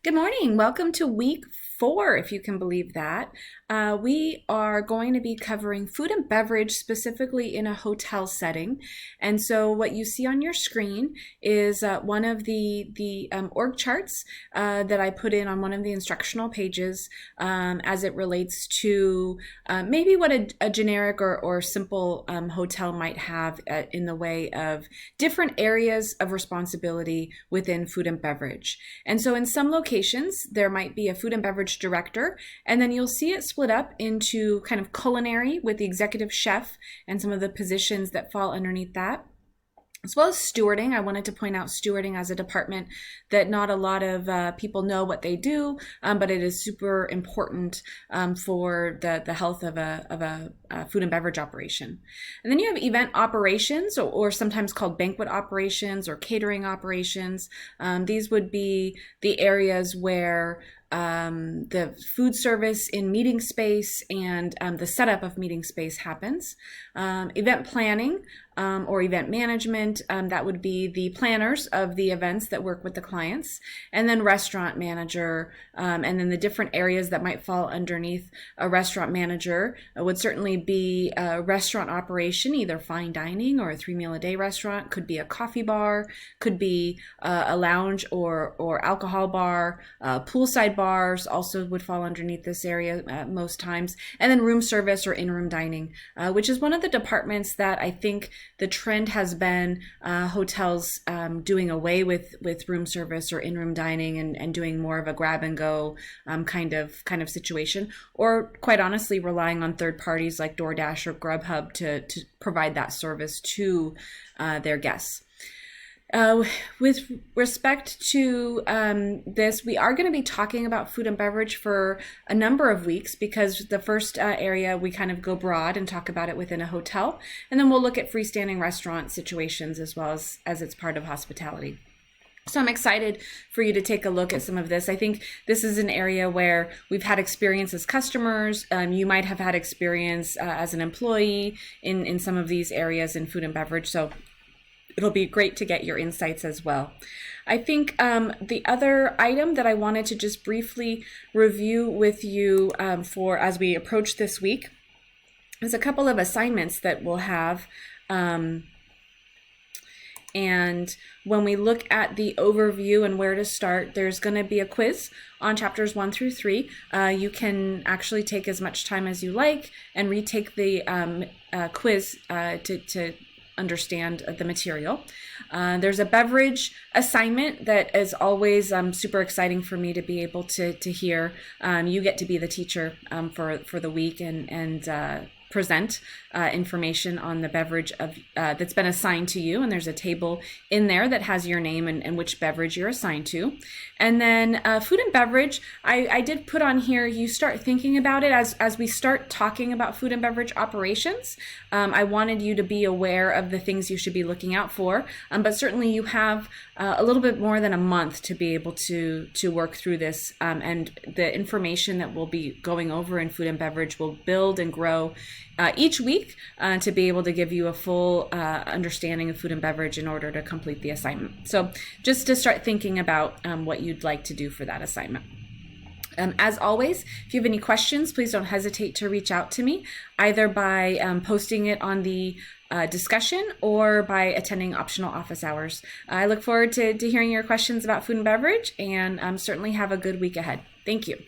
Good morning. Welcome to week 4, if you can believe that. We are going to be covering food and beverage specifically in a hotel setting. And so what you see on your screen is one of the org charts that I put in on one of the instructional pages as it relates to maybe what a generic or simple hotel might have in the way of different areas of responsibility within food and beverage. And so in some locations, there might be a food and beverage director, and then you'll see it split up into kind of culinary with the executive chef and some of the positions that fall underneath that, as well as stewarding. I wanted to point out stewarding as a department that not a lot of people know what they do, but it is super important for the health of a food and beverage operation. And then you have event operations, or sometimes called banquet operations or catering operations. These would be the areas where the food service in meeting space and the setup of meeting space happens. Event planning or event management, that would be the planners of the events that work with the clients. And then restaurant manager, and then the different areas that might fall underneath a restaurant manager would certainly be a restaurant operation, either fine dining or a 3-meal-a-day restaurant, could be a coffee bar, could be a lounge or alcohol bar, poolside bars also would fall underneath this area most times, and then room service or in-room dining, which is one of the departments that I think the trend has been hotels doing away with room service or in-room dining and doing more of a grab and go kind of situation, or quite honestly relying on third parties like DoorDash or Grubhub to provide that service to their guests. With respect to this, we are going to be talking about food and beverage for a number of weeks, because the first area we kind of go broad and talk about it within a hotel, and then we'll look at freestanding restaurant situations as well as it's part of hospitality. So I'm excited for you to take a look at some of this. I think this is an area where we've had experience as customers. You might have had experience as an employee in some of these areas in food and beverage. So it'll be great to get your insights as well. I think the other item that I wanted to just briefly review with you for as we approach this week is a couple of assignments that we'll have. And when we look at the overview and where to start, there's going to be a quiz on chapters 1 through 3. You can actually take as much time as you like and retake the quiz to understand the material. There's a beverage assignment that is always super exciting for me to be able to hear. You get to be the teacher for the week and present information on the beverage that's been assigned to you, and there's a table in there that has your name and which beverage you're assigned to. And then food and beverage, I did put on here, you start thinking about it as we start talking about food and beverage operations. I wanted you to be aware of the things you should be looking out for, but certainly you have a little bit more than a month to be able to work through this, and the information that we'll be going over in food and beverage will build and grow each week to be able to give you a full understanding of food and beverage in order to complete the assignment. So just to start thinking about what you'd like to do for that assignment. As always, if you have any questions, please don't hesitate to reach out to me, either by posting it on the discussion or by attending optional office hours. I look forward to hearing your questions about food and beverage, and certainly have a good week ahead. Thank you.